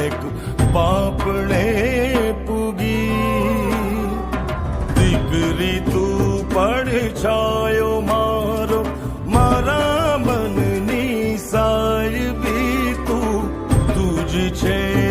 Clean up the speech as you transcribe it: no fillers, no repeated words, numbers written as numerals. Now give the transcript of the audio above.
એક પાપણે પૂગી. દીકરી તું પડછાયો મારો, મારા મનની સાહેબી તું જ છે